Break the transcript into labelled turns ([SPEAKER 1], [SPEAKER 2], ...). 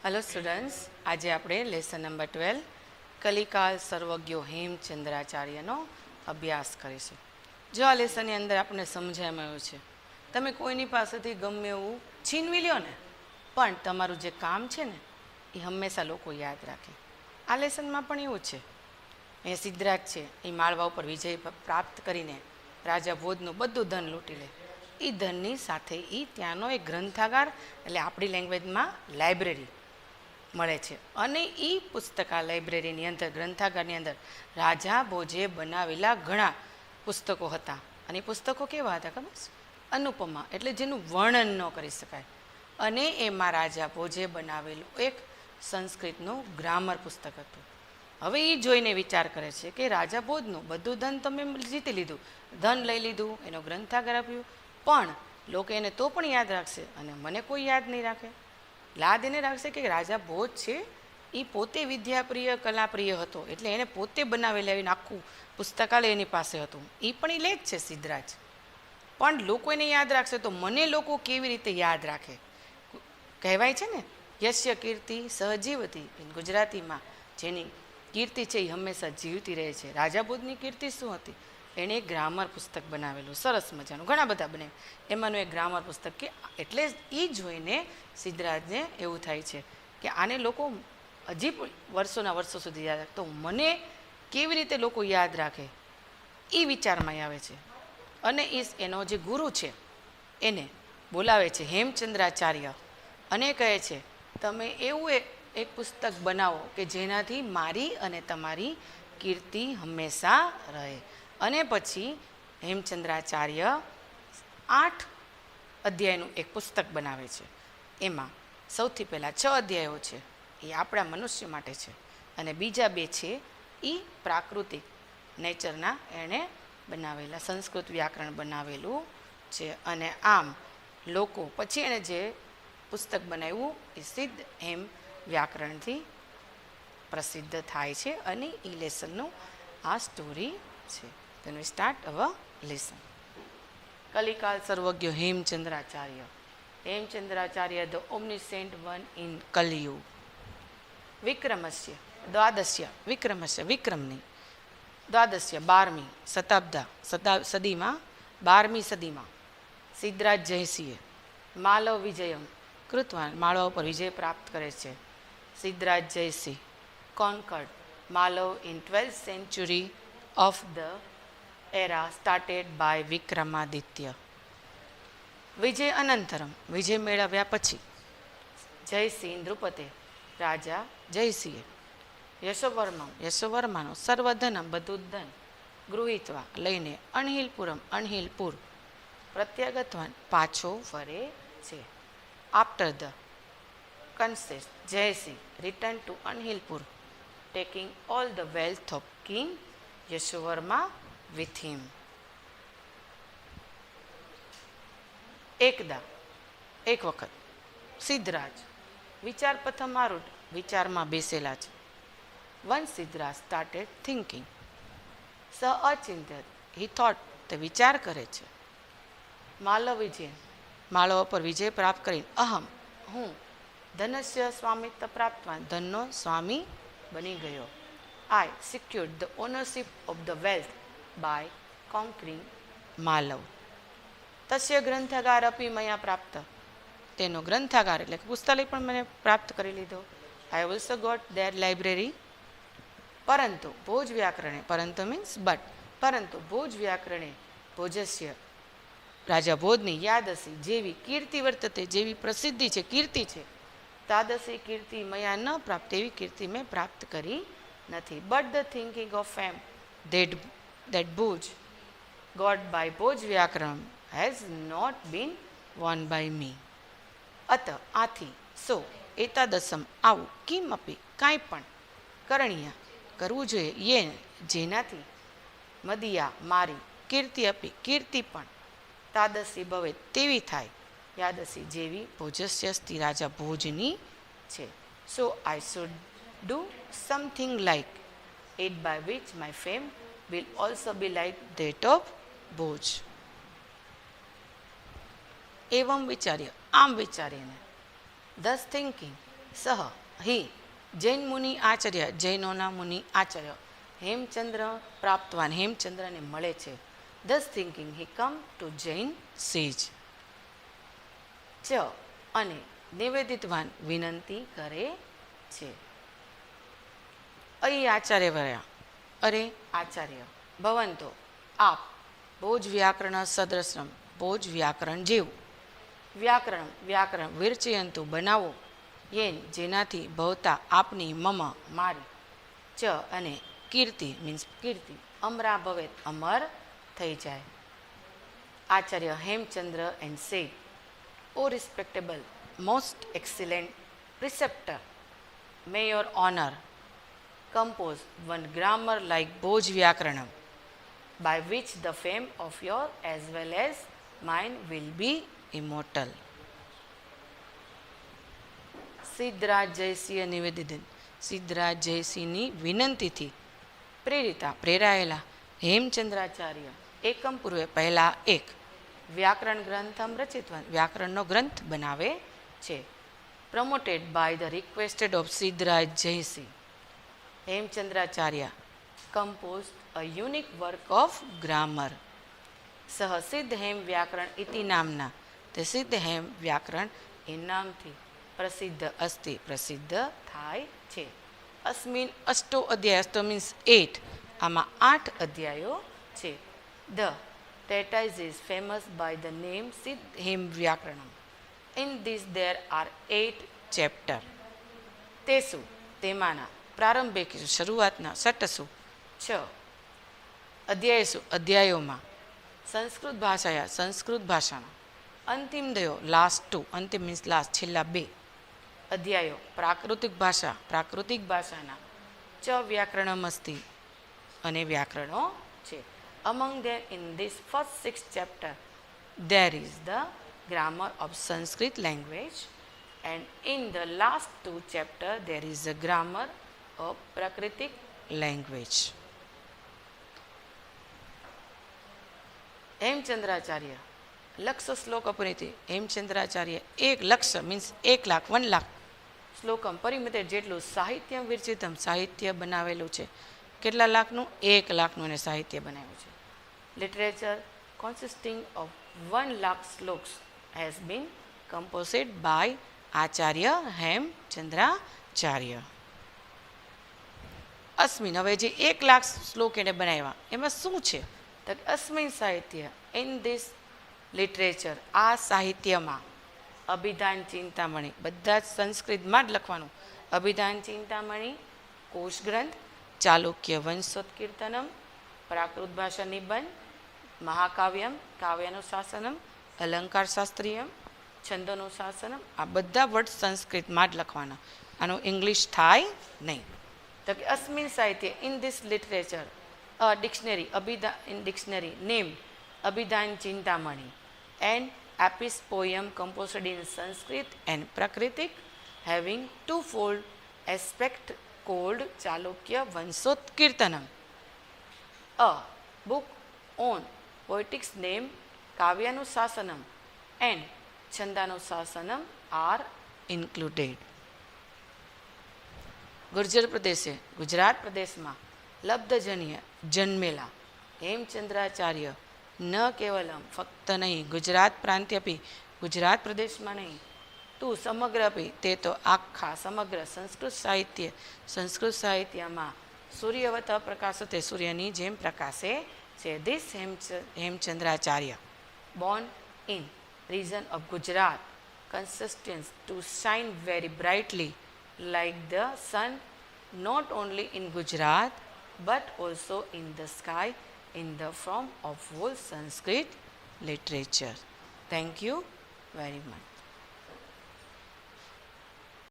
[SPEAKER 1] Hello students, આજે આપણે lesson number 12 કલિકાલ સર્વજ્ઞો હેમચંદ્રાચાર્યનો અભ્યાસ કરીશું. જો આ લેસનની અંદર આપણે સમજાવવામાં આવ્યું છે, તમે કોઈની પાસેથી ગમે એવું છીનવી લ્યો ને, પણ તમારું જે કામ છે ને એ હંમેશા લોકો યાદ રાખે. આ લેસનમાં પણ એવું છે. અહીંયા સિદ્ધરાજ છે, એ માળવા ઉપર વિજય પ્રાપ્ત કરીને રાજા ભોજનું બધું ધન લૂંટી લે. એ ધનની સાથે એ ત્યાંનો એક ગ્રંથાગાર, એટલે આપણી લેંગ્વેજમાં લાઇબ્રેરી મળે છે. અને એ પુસ્તકા લાઇબ્રેરીની અંદર, ગ્રંથાગારની અંદર રાજા ભોજે બનાવેલા ઘણા પુસ્તકો હતા. અને એ પુસ્તકો કેવા હતા ખબર છે? અનુપમા, એટલે જેનું વર્ણન ન કરી શકાય. અને એમાં રાજા ભોજે બનાવેલું એક સંસ્કૃતનું ગ્રામર પુસ્તક હતું. હવે એ જોઈને વિચાર કરે છે કે રાજા ભોજનું બધું ધન તમે જીતી લીધું, ધન લઈ લીધું, એનો ગ્રંથાગાર આપ્યું, પણ લોકો એને તો પણ યાદ રાખશે અને મને કોઈ યાદ નહીં રાખે. યાદ એને રાખશે કે રાજા ભોજ છે એ પોતે વિદ્યાપ્રિય, કલાપ્રિય હતો, એટલે એને પોતે બનાવેલા આવીને આખું પુસ્તકાલય એની પાસે હતું. એ પણ એ લે જ છે સિદ્ધરાજ, પણ લોકો એને યાદ રાખશે તો મને લોકો કેવી રીતે યાદ રાખે? કહેવાય છે ને, યશ્ય કીર્તિ સહજીવતી. ગુજરાતીમાં જેની કીર્તિ છે એ હંમેશા જીવતી રહે છે. રાજા ભોજની કીર્તિ શું હતી? એણે એક ગ્રામર પુસ્તક બનાવેલું, સરસ મજાનું, ઘણા બધા બને, એમાંનું એક ગ્રામર પુસ્તક. કે એટલે એ જોઈને સિદ્ધરાજને એવું થાય છે કે આને લોકો હજી પણ વર્ષોના વર્ષો સુધી યાદ રાખે, તો મને કેવી રીતે લોકો યાદ રાખે, એ વિચારમાં આવે છે. અને એનો જે ગુરુ છે એને બોલાવે છે હેમચંદ્રાચાર્ય, અને કહે છે તમે એવું એક પુસ્તક બનાવો કે જેનાથી મારી અને તમારી કીર્તિ હંમેશા રહે. અને પછી હેમચંદ્રાચાર્ય 8 અધ્યાયનું એક પુસ્તક બનાવે છે. એમાં સૌથી પહેલાં 6 અધ્યાયો છે એ આપણા મનુષ્ય માટે છે, અને બીજા 2 છે એ પ્રાકૃતિક નેચરના એણે બનાવેલા, સંસ્કૃત વ્યાકરણ બનાવેલું છે. અને આમ લોકો પછી એણે જે પુસ્તક બનાવ્યું એ સિદ્ધ હેમ વ્યાકરણથી પ્રસિદ્ધ થાય છે. અને એ લેસનનું આ સ્ટોરી છે. Then we start our lesson. કલિકાલ સર્વજ્ઞ Hemchandracharya. Hemchandracharya, the omniscient one in કલયુગ. વિક્રમસ્ય દ્વાદસ્ય, વિક્રમની દ્વાદસ્ય 12મી સદીમાં 12મી સદીમાં સિદ્ધરાજ જયસિંહે માલવ વિજયમ કૃતવાન, માળવા ઉપર વિજય પ્રાપ્ત કરે છે. Siddharaj Jaysinh conquered Malav in 12th century of the era started by Vikramaditya. વિજય અનંતરમ, વિજય મેળવ્યા પછી જયસિંહ નૃપતે, રાજા જયસિંહે યશોવર્માનો સર્વધનમ, બધું ધન ગૃહિત્વા લઈને અણહિલપુર પ્રત્યાગતવાન, પાછો ફરે છે. After the conquest Jaysinh return to Anhilpur, taking all the wealth of King Yashovarma with him. એક વખત સિદ્ધરાજ વિચારપથમાં વિચારમાં બેસેલા છે. Once Siddharaj started thinking, અચિંત્ય, he thought, તે વિચાર કરે છે. માલવ પર વિજય પ્રાપ્ત કરીને હું ધનસ્ય સ્વામિત્વ પ્રાપ્તવાન, ધનનો સ્વામી બની ગયો. I secured the ownership of the wealth by conquering Malav. તસ્ય ગ્રંથાગાર અપી મયા પ્રાપ્ત, તેનો ગ્રંથાગાર એટલે કે પુસ્તકાલય પણ મને પ્રાપ્ત કરી લીધો. I also got their library. પરંતુ ભોજ વ્યાકરણે, પરંતુ મીન્સ બટ, પરંતુ ભોજ વ્યાકરણે ભોજસ્ય, રાજા ભોજની યાદસી, જેવી કીર્તિ વર્તતે, જેવી પ્રસિદ્ધિ છે, કીર્તિ છે, તાદસી કીર્તિ મયા ન પ્રાપ્ત, એવી કીર્તિ મેં પ્રાપ્ત કરી નથી. But the thinking of fame that Bhoj got by Bhoj વ્યાકરણ has not been won by me. આથી સો એતાદસમ, આવું, કિમ અપી, કાંઈ પણ, કરણીય, કરવું જોઈએ, યે, જેનાથી, મદિયા, મારી, કીર્તિ અપી, કીર્તિ પણ, તાદસી ભવે, તેવી થાય, યાદસી, જેવી, ભોજસ્ય સ્તિ, રાજા ભોજની છે. So I should do something like it by which my fame will also be like that of ભોજ. એવમ વિચાર્ય, આમ વિચારીને, thus thinking, સહ હિ જૈન મુનિ આચાર્ય, જૈનોના મુનિ આચાર્ય હેમચંદ્ર પ્રાપ્તવાન, હેમચંદ્રને મળે છે. thus thinking he come to Jain સેજ. ચ અને નિવેદિતવાન વિનંતી કરે છે. અહીં આચાર્ય વર્યા, અરે આચાર્ય, ભવંતો આપ, ભોજ વ્યાકરણ સદ્રશ્રમ, ભોજ વ્યાકરણ જેવું, વ્યાકરણ વ્યાકરણ વિરચયંતુ બનાવો, યેન જેનાથી ભવતા આપની, મમ મારી, ચ અને કીર્તિ મીન્સ કીર્તિ, અમરા ભવેત અમર થઈ જાય. Acharya Hemchandra and said, O respectable most excellent preceptor, may your honor compose one grammar like Bhoj Vyakaranam, by which the fame of your as well as mine will be immortal. Siddhraj Jaysinh નિવેદિત, સિદ્ધરાજ જયસિંહની વિનંતીથી પ્રેરિતા પ્રેરાયેલા હેમચંદ્રાચાર્ય એકમ પૂર્વે પહેલા એક વ્યાકરણ ગ્રંથમ રચિતવાન, વ્યાકરણનો ગ્રંથ બનાવે છે. Promoted by the requested of Siddharaj Jaysinh, Hemchandracharya composed a unique work of grammar. સહ સિદ્ધ હેમ વ્યાકરણ ઇતિ નામના, તે સિદ્ધ હેમ વ્યાકરણ એ નામથી પ્રસિદ્ધ અસ્તિ, પ્રસિદ્ધ થાય છે. અસ્મિન અષ્ટો અધ્યાય, અષ્ટો મીન્સ 8, આમાં 8 અધ્યાયો છે. The treatise is famous by the name સિદ્ધ હેમ વ્યાકરણમ. In this there are 8 chapters. તેસુ તેમાંના પ્રારંભિક શરૂઆતના સટસુ 6 અધ્યાયસુ અધ્યાયોમાં, સંસ્કૃત ભાષાયા સંસ્કૃત ભાષાના, અંતિમ દયો લાસ્ટ 2, અંતિમ મીન્સ લાસ્ટ છેલ્લા 2 અધ્યાયો પ્રાકૃતિક ભાષા, પ્રાકૃતિક ભાષાના, ચ વ્યાકરણમસ્તિ અને વ્યાકરણો છે. Among them in this first 6 chapters there is the grammar of Sanskrit language, and in the last 2 chapters there is a grammar of Prakritic language. Hemchandracharya લક્ષ શ્લોક અપરિતિ, હેમચંદ્રાચાર્ય 1 લક્ષ મીન્સ 1 લાખ 1 લાખ શ્લોકમ પરિમિતે જેટલું સાહિત્ય વિરચિતમ, સાહિત્ય બનાવેલું છે. કેટલા લાખનું? 1 લાખનું એને સાહિત્ય બનાવ્યું છે. Literature consisting of 1 lakh શ્લોક્સ has been composed by Acharya Hemchandracharya. અસ્મિન, હવે જે 1 લાખ શ્લોક એને બનાવ્યા એમાં શું છે? તો અસ્મિન સાહિત્ય, ઇન ધીસ લિટરેચર, આ સાહિત્યમાં અભિધાન ચિંતામણી, બધા જ સંસ્કૃતમાં જ લખવાનું, અભિધાન ચિંતામણી, કોશ ગ્રંથ, ચાલુક્ય વંશોત્કીર્તનમ, પ્રાકૃત ભાષા નિબંધ, મહાકાવ્યમ કાવ્યાનુશાસનમ, અલંકાર શાસ્ત્રીયમ, છંદોનુશાસનમ, આ બધા વર્ડ સંસ્કૃતમાં જ લખવાના, આનું ઇંગ્લિશ થાય નહીં. તો કે અસ્મિન સાહિત્ય, in this literature dictionary, in dictionary named Abhidhan Chintamani and apis poem composed in Sanskrit and Prakritic, having twofold aspect called Chalukya Vanshotkirtanam. A book on poetics named Kavyanusasanam and Chandanusasanam are included. ગુર્જર પ્રદેશે, ગુજરાત પ્રદેશમાં લબ્ધજન્ય જન્મેલા હેમચંદ્રાચાર્ય ન કેવલમ ફક્ત નહીં, ગુજરાત પ્રાંત્યપી, ગુજરાત પ્રદેશમાં નહીં, તું સમગ્ર અપી, તે તો આખા સમગ્ર સંસ્કૃત સાહિત્યમાં સૂર્યવત પ્રકાશતે, સૂર્યની જેમ પ્રકાશે છે. This Hemchandracharya born in region of Gujarat constitutes to shine very brightly like the sun, not only in Gujarat but also in the sky, in the form of whole Sanskrit literature. Thank you very much.